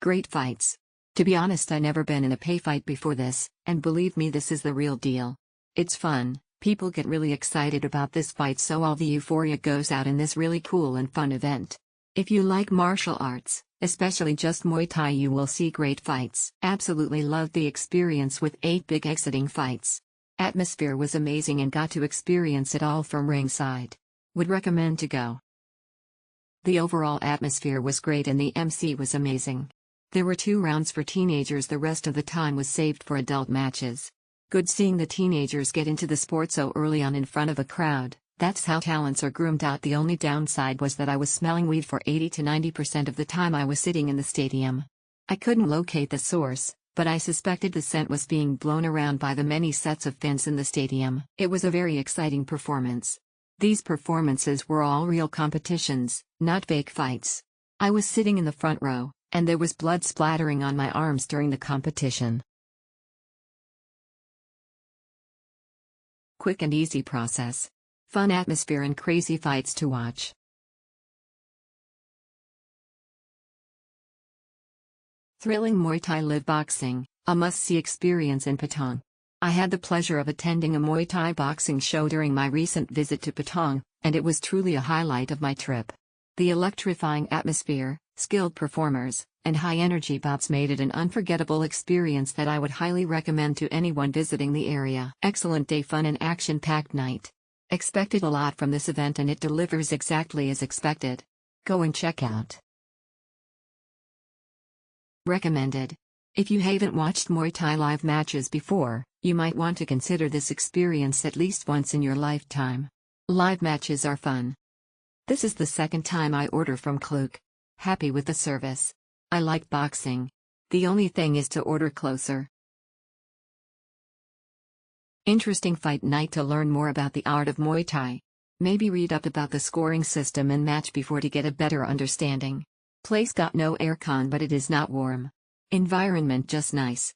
Great fights. To be honest, I never been in a pay fight before this, and believe me, this is the real deal. It's fun, people get really excited about this fight, so all the euphoria goes out in this really cool and fun event. If you like martial arts, especially just Muay Thai, you will see great fights. Absolutely loved the experience with 8 big exciting fights. Atmosphere was amazing and got to experience it all from ringside. Would recommend to go. The overall atmosphere was great and the MC was amazing. There were 2 rounds for teenagers, the rest of the time was saved for adult matches. Good seeing the teenagers get into the sport so early on in front of a crowd. That's how talents are groomed out. The only downside was that I was smelling weed for 80 to 90% of the time I was sitting in the stadium. I couldn't locate the source, but I suspected the scent was being blown around by the many sets of fans in the stadium. It was a very exciting performance. These performances were all real competitions, not fake fights. I was sitting in the front row, and there was blood splattering on my arms during the competition. Quick and easy process. Fun atmosphere and crazy fights to watch. Thrilling Muay Thai live boxing, a must-see experience in Patong. I had the pleasure of attending a Muay Thai boxing show during my recent visit to Patong, and it was truly a highlight of my trip. The electrifying atmosphere, skilled performers, and high-energy bouts made it an unforgettable experience that I would highly recommend to anyone visiting the area. Excellent day, fun and action-packed night. Expected a lot from this event and it delivers exactly as expected. Go and check out. Recommended. If you haven't watched Muay Thai live matches before, you might want to consider this experience at least once in your lifetime. Live matches are fun. This is the second time I order from Klook. Happy with the service. I like boxing. The only thing is to order closer. Interesting fight night to learn more about the art of Muay Thai. Maybe read up about the scoring system and match before to get a better understanding. Place got no aircon, but it is not warm. Environment just nice.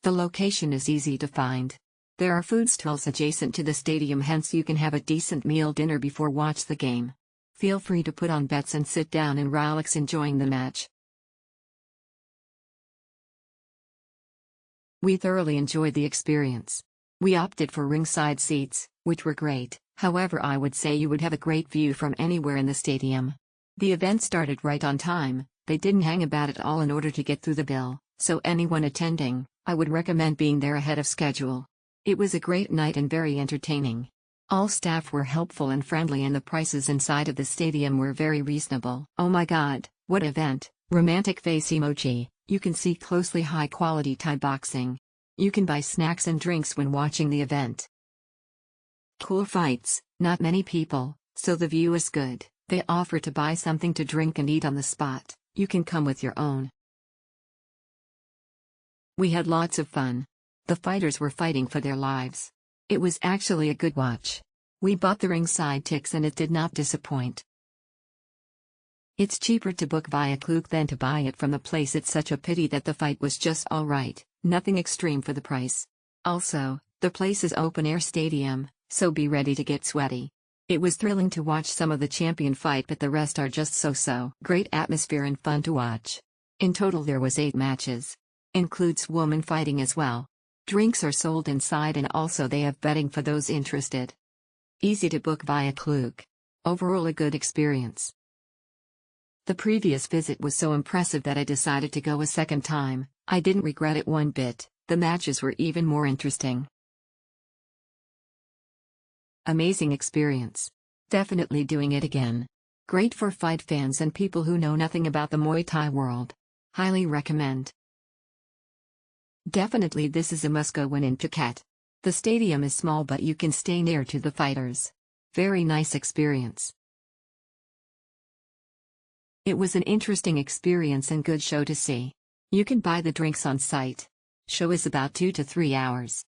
The location is easy to find. There are food stalls adjacent to the stadium, hence you can have a decent meal dinner before watch the game. Feel free to put on bets and sit down and relax enjoying the match. We thoroughly enjoyed the experience. We opted for ringside seats, which were great, however I would say you would have a great view from anywhere in the stadium. The event started right on time, they didn't hang about at all in order to get through the bill, so anyone attending, I would recommend being there ahead of schedule. It was a great night and very entertaining. All staff were helpful and friendly and the prices inside of the stadium were very reasonable. Oh my god, what event, romantic face emoji. You can see closely high quality Thai boxing. You can buy snacks and drinks when watching the event. Cool fights, not many people, so the view is good. They offer to buy something to drink and eat on the spot. You can come with your own. We had lots of fun. The fighters were fighting for their lives. It was actually a good watch. We bought the ringside tickets and it did not disappoint. It's cheaper to book via Klook than to buy it from the place. It's such a pity that the fight was just alright, nothing extreme for the price. Also, the place is open-air stadium, so be ready to get sweaty. It was thrilling to watch some of the champion fight, but the rest are just so-so. Great atmosphere and fun to watch. In total there was 8 matches. Includes woman fighting as well. Drinks are sold inside and also they have betting for those interested. Easy to book via Klook. Overall a good experience. The previous visit was so impressive that I decided to go a second time. I didn't regret it one bit, the matches were even more interesting. Amazing experience. Definitely doing it again. Great for fight fans and people who know nothing about the Muay Thai world. Highly recommend. Definitely this is a must-go when in Phuket. The stadium is small but you can stay near to the fighters. Very nice experience. It was an interesting experience and good show to see. You can buy the drinks on site. Show is about 2 to 3 hours.